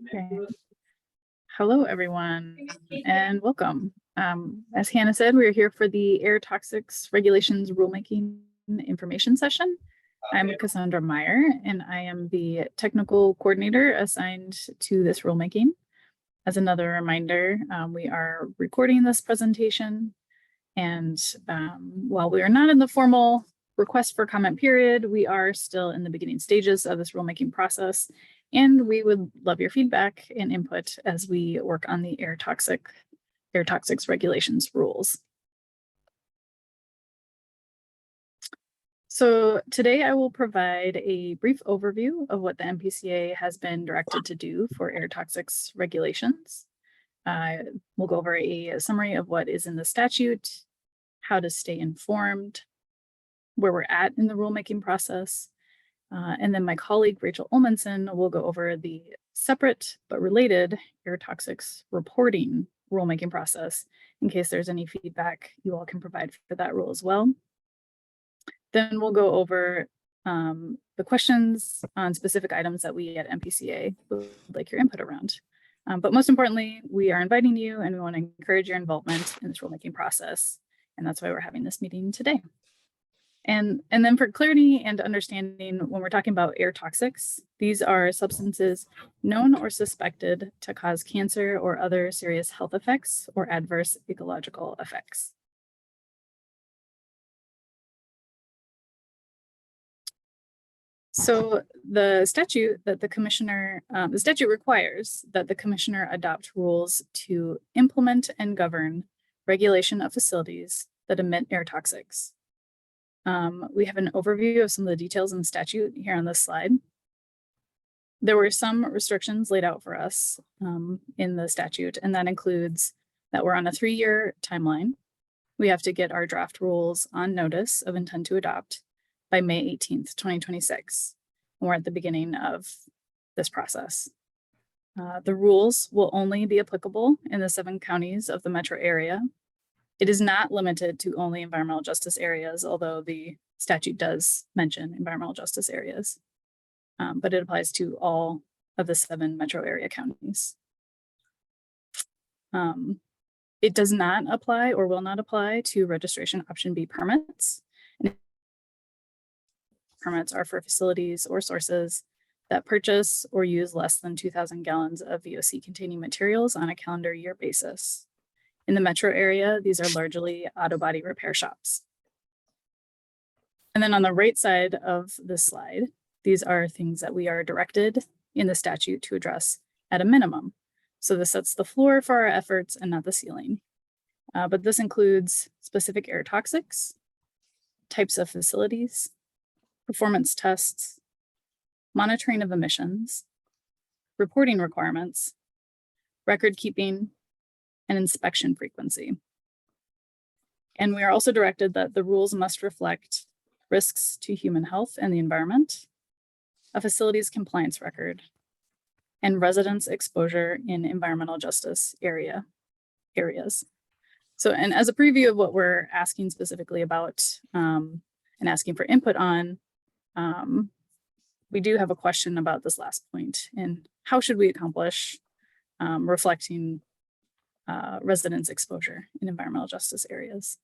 Okay. Hello, everyone, and welcome. As Hannah said, we're here for the air toxics regulations rulemaking information session. I'm Cassandra Meyer, and I am the technical coordinator assigned to this rulemaking. As another reminder, we are recording this presentation, and while we are not in the formal request for comment period, we are still in the beginning stages of this rulemaking process, and we would love your feedback and input as we work on the air toxics regulations rules. So today I will provide a brief overview of what the MPCA has been directed to do for air toxics regulations. We'll go over a summary of what is in the statute, how to stay informed, where we're at in the rulemaking process. And then my colleague, Rachel Olmanson, will go over the separate but related air toxics reporting rulemaking process in case there's any feedback you all can provide for that rule as well. Then we'll go over the questions on specific items that we at MPCA would like your input around. But most importantly, we are inviting you and we want to encourage your involvement in this rulemaking process. And that's why we're having this meeting today. And then for clarity and understanding, when we're talking about air toxics, these are substances known or suspected to cause cancer or other serious health effects or adverse ecological effects. So the statute requires that the commissioner adopt rules to implement and govern regulation of facilities that emit air toxics. We have an overview of some of the details in the statute here on this slide. There were some restrictions laid out for us in the statute, and that includes that we're on a 3-year timeline. We have to get our draft rules on notice of intent to adopt by May 18th, 2026. And we're at the beginning of this process. The rules will only be applicable in the 7 counties of the metro area. It is not limited to only environmental justice areas, although the statute does mention environmental justice areas, but it applies to all of the 7 metro area counties. It does not apply or will not apply to registration option B permits. Permits are for facilities or sources that purchase or use less than 2,000 gallons of VOC containing materials on a calendar year basis. In the metro area, these are largely auto body repair shops. And then on the right side of this slide, these are things that we are directed in the statute to address at a minimum. So this sets the floor for our efforts and not the ceiling. But this includes specific air toxics, types of facilities, performance tests, monitoring of emissions, reporting requirements, record keeping, and inspection frequency. And we are also directed that the rules must reflect risks to human health and the environment, a facility's compliance record, and residents' exposure in environmental justice areas. So, and as a preview of what we're asking specifically about and asking for input on, we do have a question about this last point and how should we accomplish reflecting residents' exposure in environmental justice areas.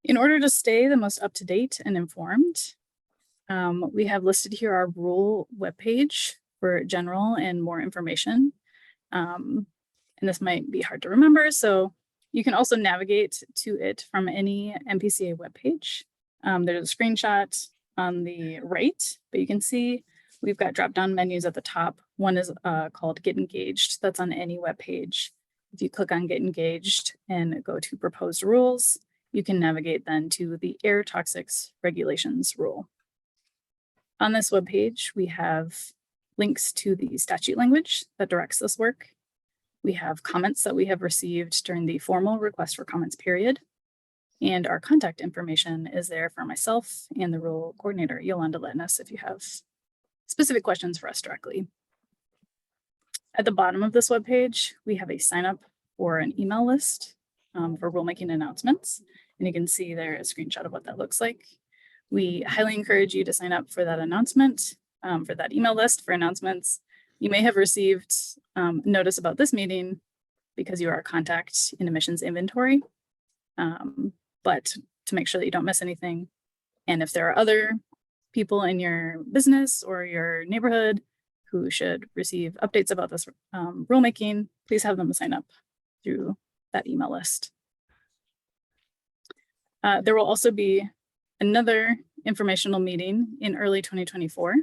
In order to stay the most up-to-date and informed, we have listed here our rule webpage for general and more information. And this might be hard to remember, so you can also navigate to it from any MPCA webpage. There's a screenshot on the right, but you can see we've got drop-down menus at the top. One is called Get Engaged. That's on any web page. If you click on Get Engaged and go to Proposed Rules, you can navigate then to the Air Toxics Regulations rule. On this web page, we have links to the statute language that directs this work. We have comments that we have received during the formal request for comments period. And our contact information is there for myself and the rule coordinator, Yolanda Letness, if you have specific questions for us directly. At the bottom of this webpage, we have a sign up for an email list for rulemaking announcements. And you can see there a screenshot of what that looks like. We highly encourage you to sign up for that announcement, for that email list for announcements. You may have received notice about this meeting because you are a contact in emissions inventory, but to make sure that you don't miss anything. And if there are other people in your business or your neighborhood who should receive updates about this rulemaking, please have them sign up through that email list. There will also be another informational meeting in early 2024.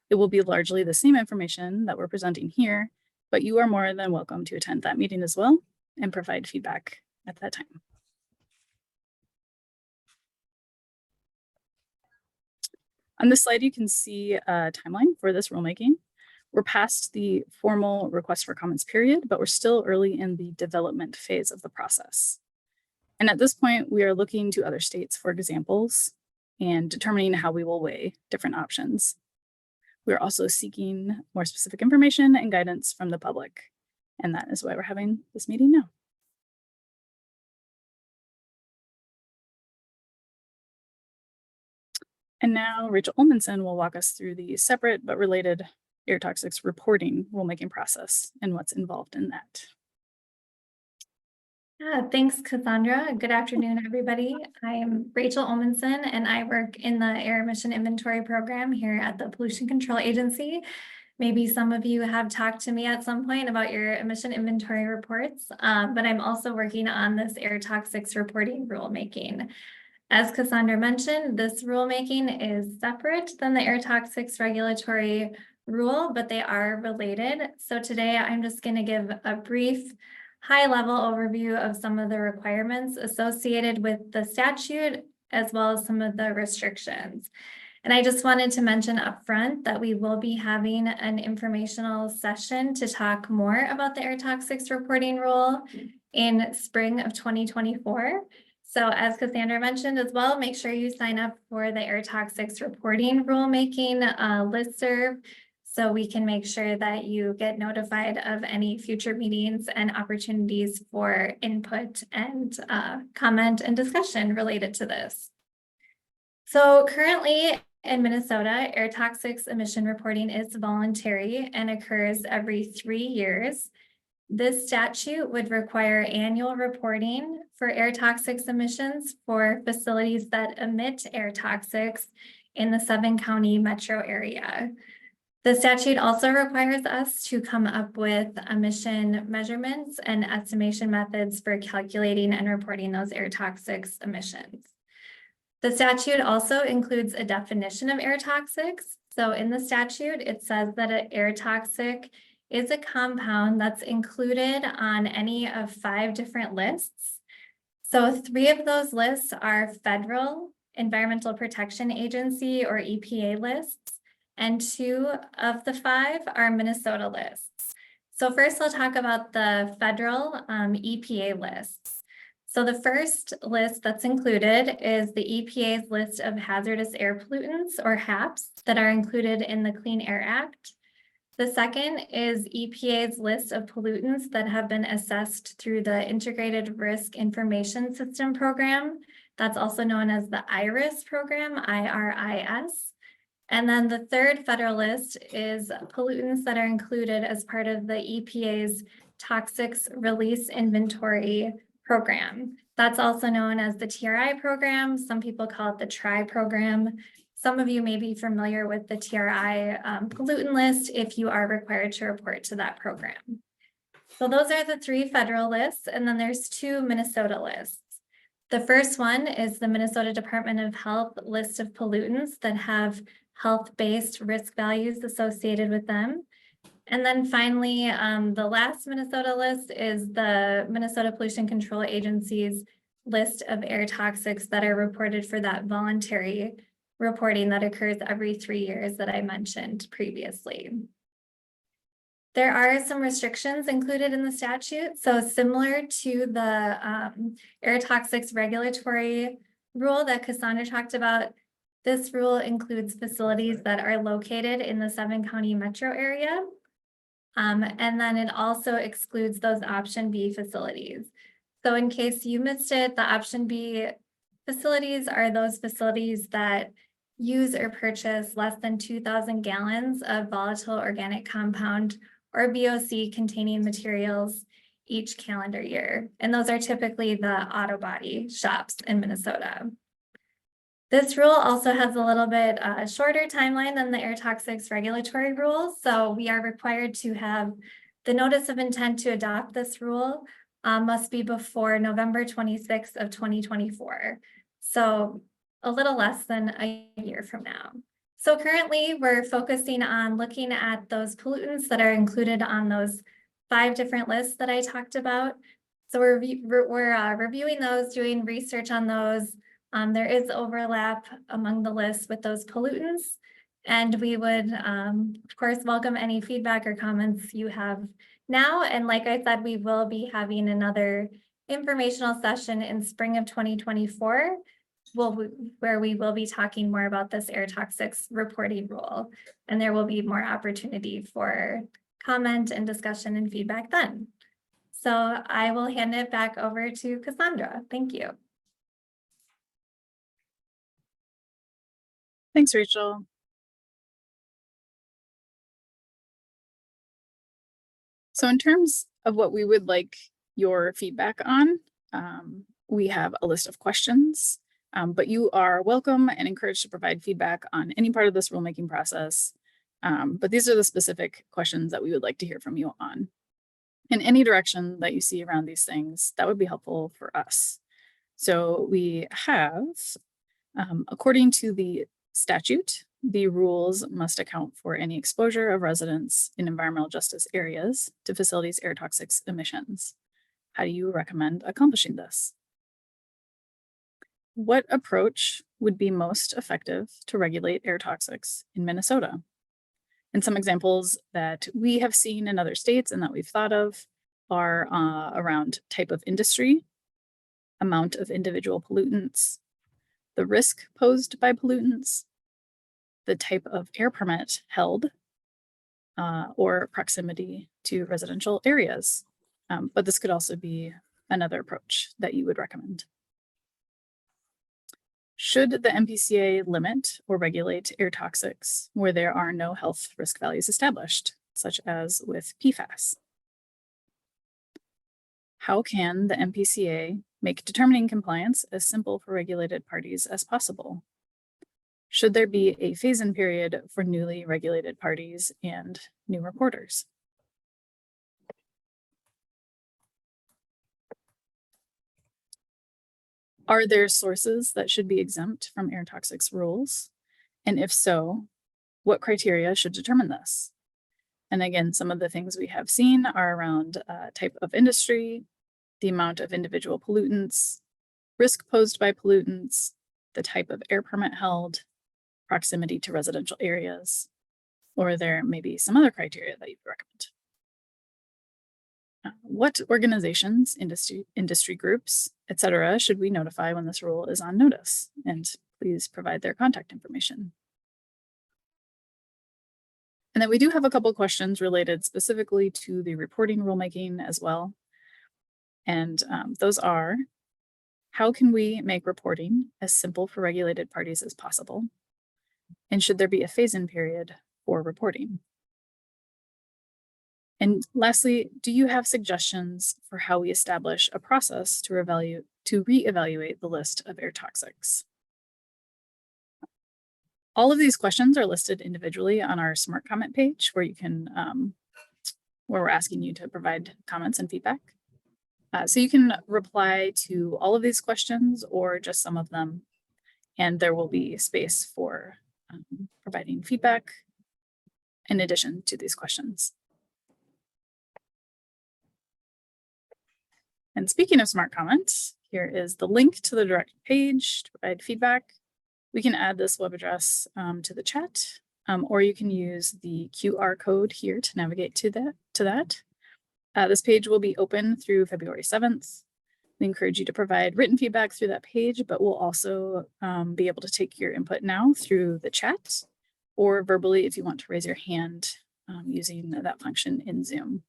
It will be largely the same information that we're presenting here, but you are more than welcome to attend that meeting as well and provide feedback at that time. On this slide, you can see a timeline for this rulemaking. We're past the formal request for comments period, but we're still early in the development phase of the process. And at this point, we are looking to other states for examples and determining how we will weigh different options. We're also seeking more specific information and guidance from the public. And that is why we're having this meeting now. And now Rachel Olmanson will walk us through the separate but related air toxics reporting rulemaking process and what's involved in that. Thanks, Cassandra. Good afternoon, everybody. I am Rachel Olmanson, and I work in the Air Emission Inventory Program here at the Pollution Control Agency. Maybe some of you have talked to me at some point about your emission inventory reports, but I'm also working on this air toxics reporting rulemaking. As Cassandra mentioned, this rulemaking is separate than the air toxics regulatory rule, but they are related. So today I'm just going to give a brief high-level overview of some of the requirements associated with the statute, as well as some of the restrictions. And I just wanted to mention upfront that we will be having an informational session to talk more about the air toxics reporting rule in spring of 2024. So as Cassandra mentioned as well, make sure you sign up for the air toxics reporting rulemaking listserv, so we can make sure that you get notified of any future meetings and opportunities for input and comment and discussion related to this. So currently in Minnesota, air toxics emission reporting is voluntary and occurs every 3 years. This statute would require annual reporting for air toxics emissions for facilities that emit air toxics in the 7-county metro area. The statute also requires us to come up with emission measurements and estimation methods for calculating and reporting those air toxics emissions. The statute also includes a definition of air toxics. So in the statute, it says that an air toxic is a compound that's included on any of 5 different lists. So 3 of those lists are federal Environmental Protection Agency or EPA lists, and 2 of the 5 are Minnesota lists. So first I'll talk about the federal EPA lists. So the first list that's included is the EPA's list of hazardous air pollutants, or HAPs, that are included in the Clean Air Act. The second is EPA's list of pollutants that have been assessed through the Integrated Risk Information System program. That's also known as the IRIS program, IRIS. And then the third federal list is pollutants that are included as part of the EPA's Toxics Release Inventory program. That's also known as the TRI program. Some people call it the TRI program. Some of you may be familiar with the TRI pollutant list if you are required to report to that program. So those are the 3 federal lists, and then there's 2 Minnesota lists. The first one is the Minnesota Department of Health list of pollutants that have health-based risk values associated with them. And then finally, the last Minnesota list is the Minnesota Pollution Control Agency's list of air toxics that are reported for that voluntary reporting that occurs every 3 years that I mentioned previously. There are some restrictions included in the statute. So similar to the air toxics regulatory rule that Cassandra talked about, this rule includes facilities that are located in the 7-county metro area. And then it also excludes those option B facilities. So in case you missed it, the option B facilities are those facilities that use or purchase less than 2,000 gallons of volatile organic compound or VOC containing materials each calendar year. And those are typically the auto body shops in Minnesota. This rule also has a little bit shorter timeline than the air toxics regulatory rules. So we are required to have the notice of intent to adopt this rule must be before November 26th of 2024. So a little less than a year from now. So currently we're focusing on looking at those pollutants that are included on those 5 different lists that I talked about. So we're reviewing those, doing research on those. There is overlap among the lists with those pollutants, and we would, of course, welcome any feedback or comments you have now. And like I said, we will be having another informational session in spring of 2024, where we will be talking more about this air toxics reporting rule, and there will be more opportunity for comment and discussion and feedback then. So I will hand it back over to Cassandra. Thank you. Thanks, Rachel. So in terms of what we would like your feedback on, we have a list of questions, but you are welcome and encouraged to provide feedback on any part of this rulemaking process. But these are the specific questions that we would like to hear from you on. In any direction that you see around these things, that would be helpful for us. So we have, according to the statute, the rules must account for any exposure of residents in environmental justice areas to facilities' air toxics emissions. How do you recommend accomplishing this? What approach would be most effective to regulate air toxics in Minnesota? And some examples that we have seen in other states and that we've thought of are around type of industry, amount of individual pollutants, the risk posed by pollutants, the type of air permit held, or proximity to residential areas. But this could also be another approach that you would recommend. Should the MPCA limit or regulate air toxics where there are no health risk values established, such as with PFAS? How can the MPCA make determining compliance as simple for regulated parties as possible? Should there be a phase-in period for newly regulated parties and new reporters? Are there sources that should be exempt from air toxics rules? And if so, what criteria should determine this? And again, some of the things we have seen are around type of industry, the amount of individual pollutants, risk posed by pollutants, the type of air permit held, proximity to residential areas, or there may be some other criteria that you recommend. What organizations, industry groups, etc., should we notify when this rule is on notice? And please provide their contact information. And then we do have a couple questions related specifically to the reporting rulemaking as well. And those are, how can we make reporting as simple for regulated parties as possible? And should there be a phase-in period for reporting? And lastly, do you have suggestions for how we establish a process to reevaluate the list of air toxics? All of these questions are listed individually on our Smart Comment page, where you can, where we're asking you to provide comments and feedback. So you can reply to all of these questions or just some of them, and there will be space for providing feedback in addition to these questions. And speaking of Smart Comments, here is the link to the direct page to provide feedback. We can add this web address to the chat, or you can use the QR code here to navigate to that. This page will be open through February 7th. We encourage you to provide written feedback through that page, but we'll also be able to take your input now through the chat or verbally if you want to raise your hand using that function in Zoom.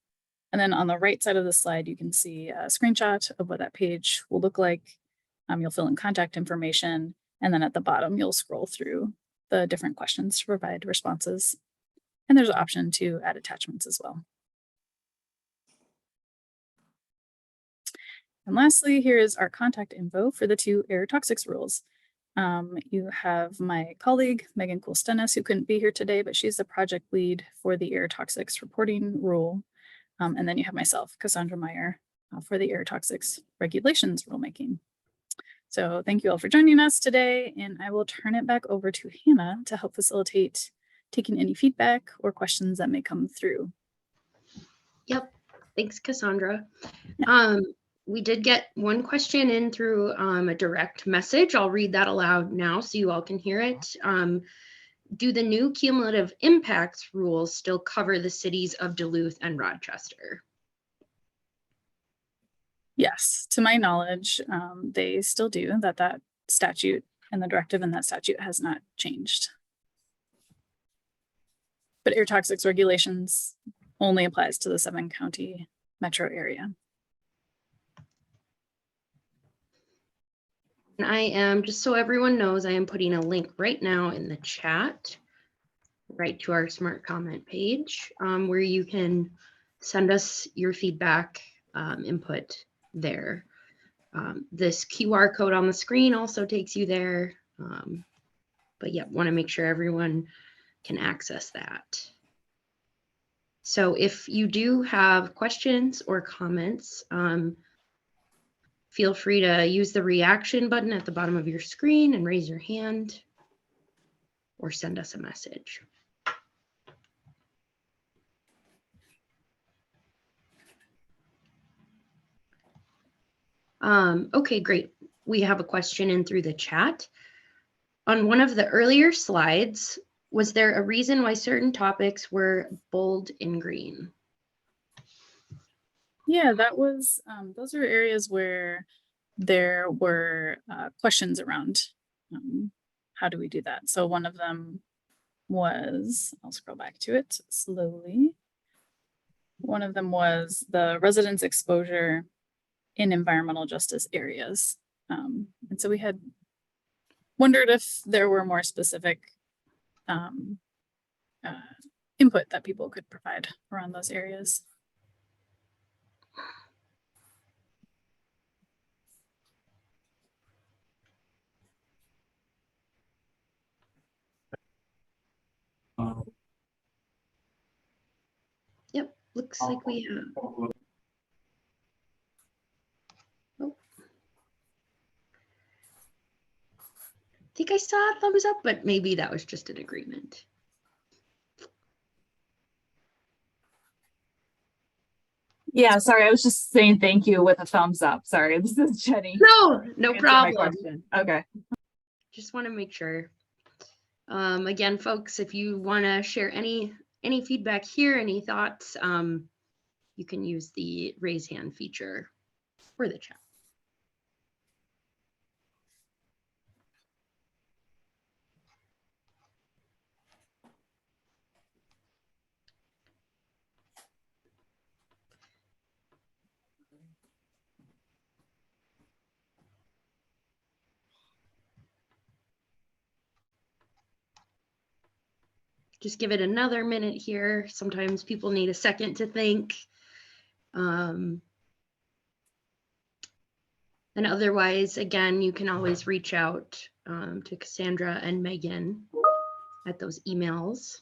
And then on the right side of the slide, you can see a screenshot of what that page will look like. You'll fill in contact information, and then at the bottom, you'll scroll through the different questions to provide responses. And there's an option to add attachments as well. And lastly, here is our contact info for the 2 air toxics rules. You have my colleague, Megan Coolstennis, who couldn't be here today, but she's the project lead for the air toxics reporting rule. And then you have myself, Cassandra Meyer, for the air toxics regulations rulemaking. So thank you all for joining us today, and I will turn it back over to Hannah to help facilitate taking any feedback or questions that may come through. Yep. Thanks, Cassandra. Yeah. We did get one question in through a direct message. I'll read that aloud now so you all can hear it. Do the new cumulative impacts rules still cover the cities of Duluth and Rochester? Yes, to my knowledge, they still do. That statute and the directive in that statute has not changed. But air toxics regulations only applies to the 7-county metro area. And I am, just so everyone knows, I am putting a link right now in the chat, right to our smart comment page, where you can send us your feedback, input there. This QR code on the screen also takes you there. But yeah, want to make sure everyone can access that. So if you do have questions or comments, feel free to use the reaction button at the bottom of your screen and raise your hand or send us a message. Okay, great. We have a question in through the chat. On one of the earlier slides, was there a reason why certain topics were bold in green? Yeah, that was, those are areas where there were questions around how do we do that. So one of them was, I'll scroll back to it slowly. One of them was the residents' exposure in environmental justice areas. And so we had wondered if there were more specific input that people could provide around those areas. Yep, looks like we have. Oh. I think I saw a thumbs up, but maybe that was just an agreement. Yeah, sorry, I was just saying thank you with a thumbs up. Sorry, this is Jenny. No problem. My question. Okay. Just want to make sure. Again, folks, if you want to share any feedback here, any thoughts, you can use the raise hand feature or the chat. Just give it another minute here. Sometimes people need a second to think. And otherwise, again, you can always reach out to Cassandra and Megan at those emails.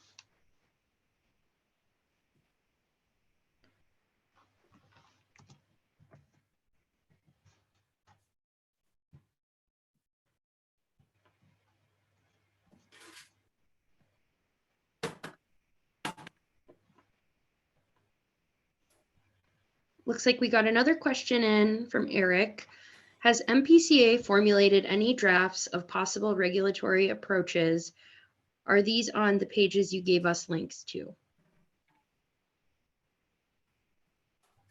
Looks like we got another question in from Eric. Has MPCA formulated any drafts of possible regulatory approaches? Are these on the pages you gave us links to?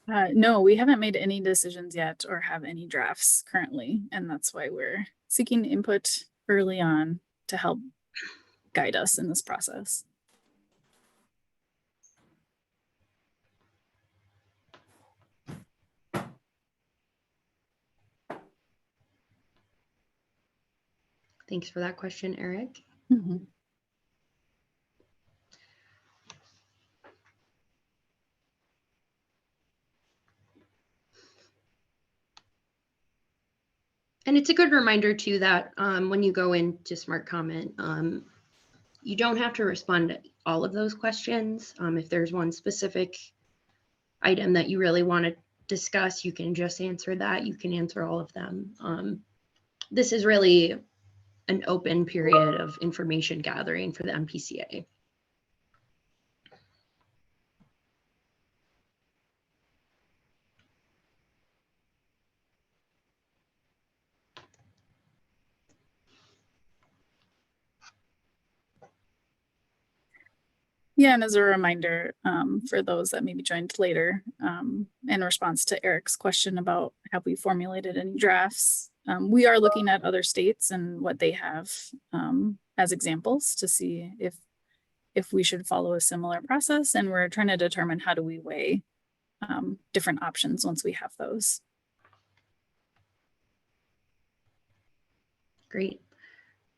No, we haven't made any decisions yet or have any drafts currently, and that's why we're seeking input early on to help guide us in this process. Thanks for that question, Eric. Mhm. And it's a good reminder too that when you go into smart comment, you don't have to respond to all of those questions. If there's one specific item that you really want to discuss, you can just answer that. You can answer all of them. This is really an open period of information gathering for the MPCA. Yeah, and as a reminder, for those that maybe joined later, in response to Eric's question about have we formulated any drafts, we are looking at other states and what they have as examples to see if we should follow a similar process, and we're trying to determine how do we weigh different options once we have those. Great.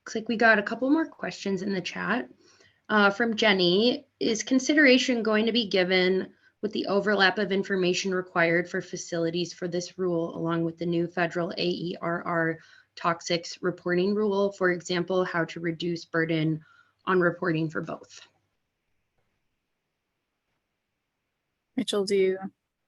Looks like we got a couple more questions in the chat. From Jenny, is consideration going to be given with the overlap of information required for facilities for this rule, along with the new federal AERR toxics reporting rule? For example, how to reduce burden on reporting for both? Rachel, do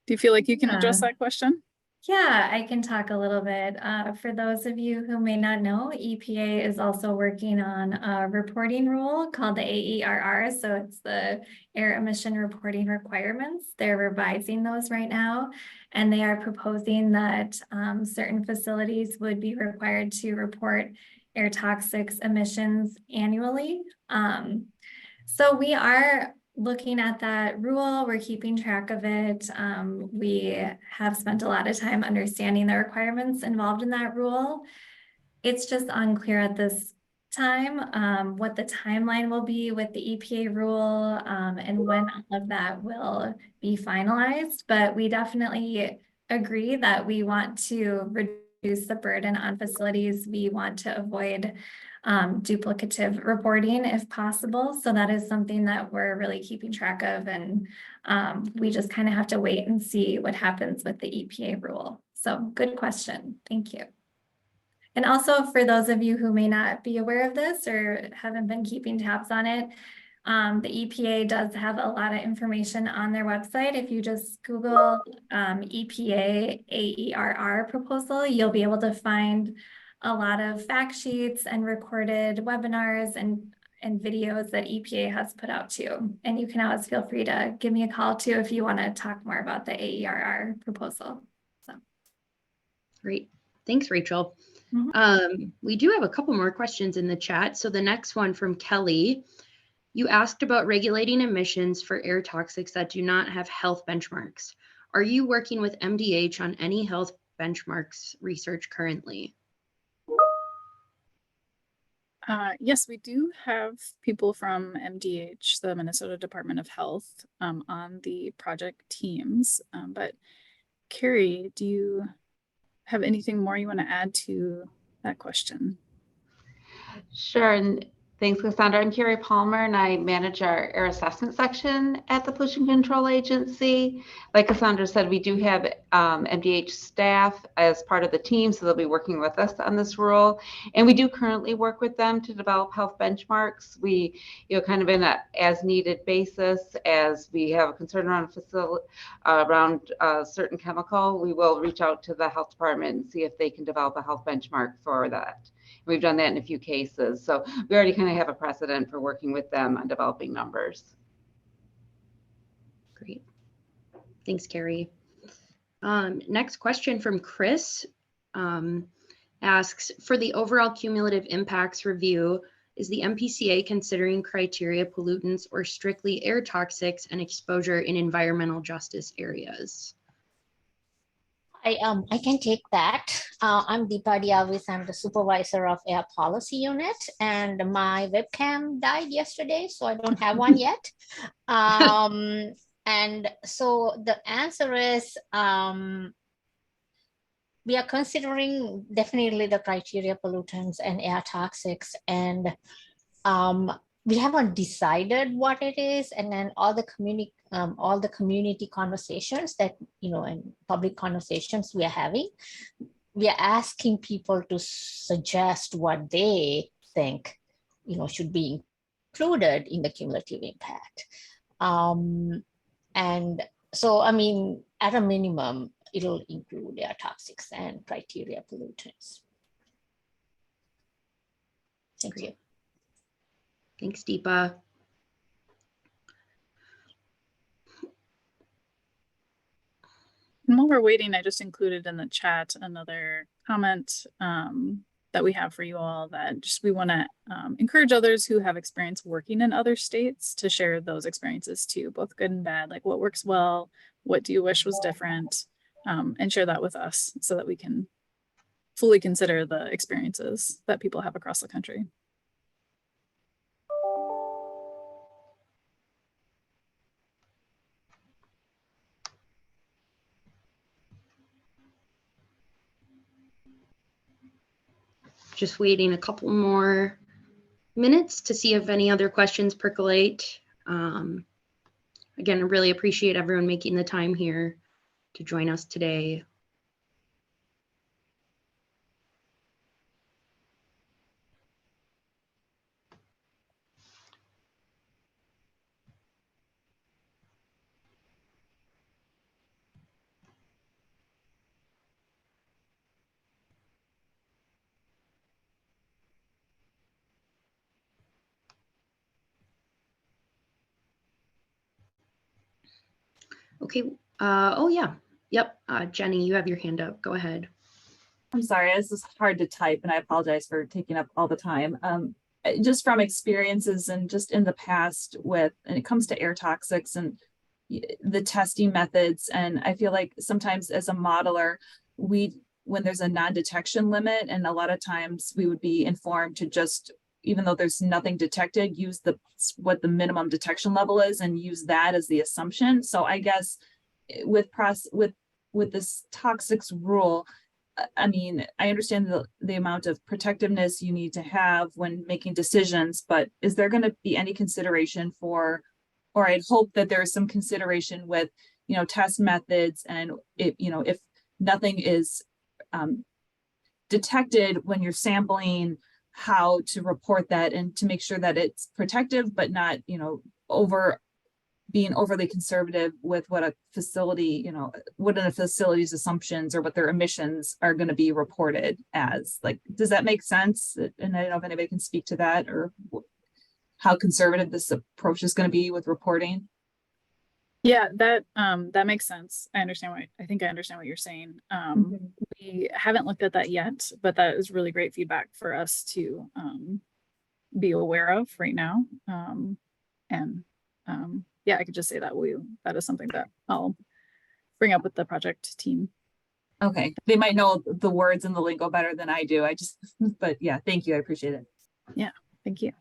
you feel like you can address that question? Yeah, I can talk a little bit. For those of you who may not know, EPA is also working on a reporting rule called the AERR. So it's the air emission reporting requirements. They're revising those right now, and they are proposing that certain facilities would be required to report air toxics emissions annually. So we are looking at that rule, we're keeping track of it. We have spent a lot of time understanding the requirements involved in that rule. It's just unclear at this time what the timeline will be with the EPA rule and when all of that will be finalized. But we definitely agree that we want to reduce the burden on facilities. We want to avoid duplicative reporting if possible. So that is something that we're really keeping track of, and we just kind of have to wait and see what happens with the EPA rule. So good question. Thank you. And also for those of you who may not be aware of this or haven't been keeping tabs on it, the EPA does have a lot of information on their website. If you just Google EPA AERR proposal, you'll be able to find a lot of fact sheets and recorded webinars and videos that EPA has put out too. And you can always feel free to give me a call too if you want to talk more about the AERR proposal. So. Great. Thanks, Rachel. We do have a couple more questions in the chat. So the next one from Kelly, you asked about regulating emissions for air toxics that do not have health benchmarks. Are you working with MDH on any health benchmarks research currently? Yes, we do have people from MDH, the Minnesota Department of Health, on the project teams. But Carrie, do you have anything more you want to add to that question? Sure, and thanks, Cassandra. I'm Carrie Palmer, and I manage our air assessment section at the Pollution Control Agency. Like Cassandra said, we do have MDH staff as part of the team, so they'll be working with us on this rule. And we do currently work with them to develop health benchmarks. We, kind of in a as-needed basis, as we have a concern around a facility, around a certain chemical, we will reach out to the health department and see if they can develop a health benchmark for that. We've done that in a few cases. So we already kind of have a precedent for working with them on developing numbers. Great. Thanks, Carrie. Next question from Chris asks, for the overall cumulative impacts review, is the MPCA considering criteria pollutants or strictly air toxics and exposure in environmental justice areas? I can take that. I'm Deepa Diavis. I'm the supervisor of Air Policy Unit, and my webcam died yesterday, so I don't have one yet. And so the answer is we are considering definitely the criteria pollutants and air toxics, and we haven't decided what it is. And then all the community conversations that, and public conversations we are having, we are asking people to suggest what they think, should be included in the cumulative impact. And so, I mean, at a minimum, it'll include air toxics and criteria pollutants. Thank you. Thanks, Deepa. And while we're waiting, I just included in the chat another comment that we have for you all, that just we want to encourage others who have experience working in other states to share those experiences too, both good and bad, like what works well, what do you wish was different, and share that with us so that we can fully consider the experiences that people have across the country. Just waiting a couple more minutes to see if any other questions percolate. Again, I really appreciate everyone making the time here to join us today. Okay. Oh, yeah. Yep. Jenny, you have your hand up. Go ahead. I'm sorry, this is hard to type and I apologize for taking up all the time. Just from experiences and just in the past when it comes to air toxics and the testing methods, and I feel like sometimes as a modeler, when there's a non-detection limit, and a lot of times we would be informed to just, even though there's nothing detected, use what the minimum detection level is and use that as the assumption. So I guess with this toxics rule, I mean, I understand the amount of protectiveness you need to have when making decisions, but is there going to be any consideration for, or I'd hope that there is some consideration with, test methods, and if nothing is detected when you're sampling, how to report that and to make sure that it's protective, but not, being overly conservative with what a facility, what a facility's assumptions or what their emissions are going to be reported as. Like, does that make sense? And I don't know if anybody can speak to that, or how conservative this approach is going to be with reporting. Yeah, that makes sense. I understand what you're saying. We haven't looked at that yet, but that is really great feedback for us to be aware of right now. Yeah, I could just say that that is something that I'll bring up with the project team. Okay, they might know the words and the lingo better than I do. But yeah, thank you. I appreciate it. Yeah, thank you.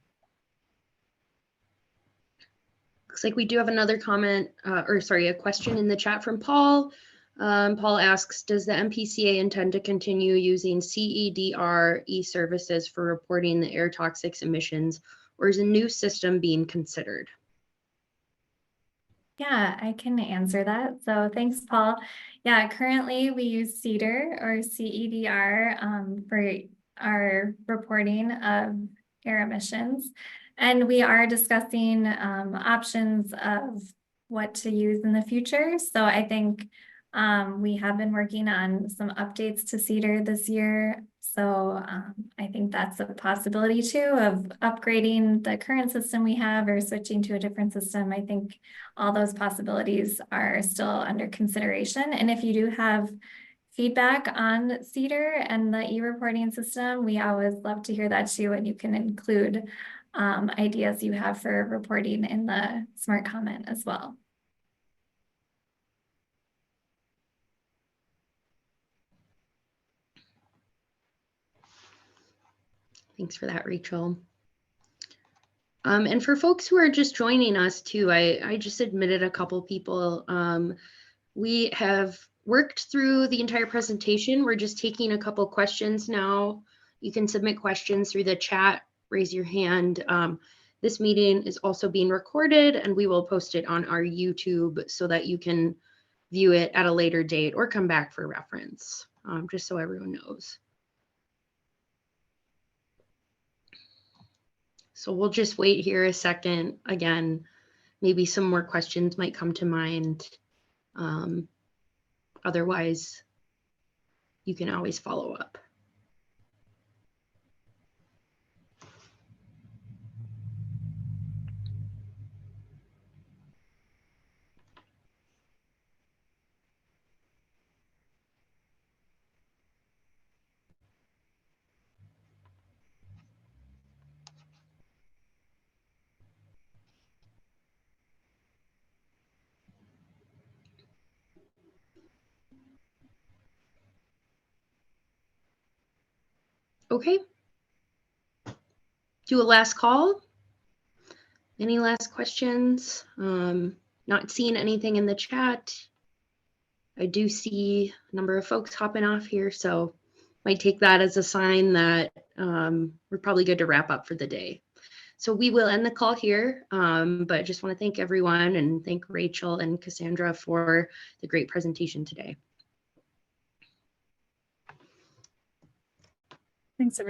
Looks like we do have another comment, a question in the chat from Paul. Paul asks, does the MPCA intend to continue using CEDR e-services for reporting the air toxics emissions, or is a new system being considered? Yeah, I can answer that. So thanks, Paul. Yeah, currently we use CEDR or CEDR for our reporting of air emissions. And we are discussing options of what to use in the future. So I think we have been working on some updates to CEDR this year. So I think that's a possibility too, of upgrading the current system we have or switching to a different system. I think all those possibilities are still under consideration. And if you do have feedback on CEDR and the e-reporting system, we always love to hear that too. And you can include ideas you have for reporting in the smart comment as well. Thanks for that, Rachel. And for folks who are just joining us too, I just admitted a couple people. We have worked through the entire presentation. We're just taking a couple questions now. You can submit questions through the chat, raise your hand. This meeting is also being recorded and we will post it on our YouTube so that you can view it at a later date or come back for reference, just so everyone knows. So we'll just wait here a second. Again, maybe some more questions might come to mind. Otherwise, you can always follow up. Okay. Do a last call. Any last questions? Not seeing anything in the chat. I do see a number of folks hopping off here, so might take that as a sign that we're probably good to wrap up for the day. So we will end the call here, but just want to thank everyone and thank Rachel and Cassandra for the great presentation today. Thanks, everyone.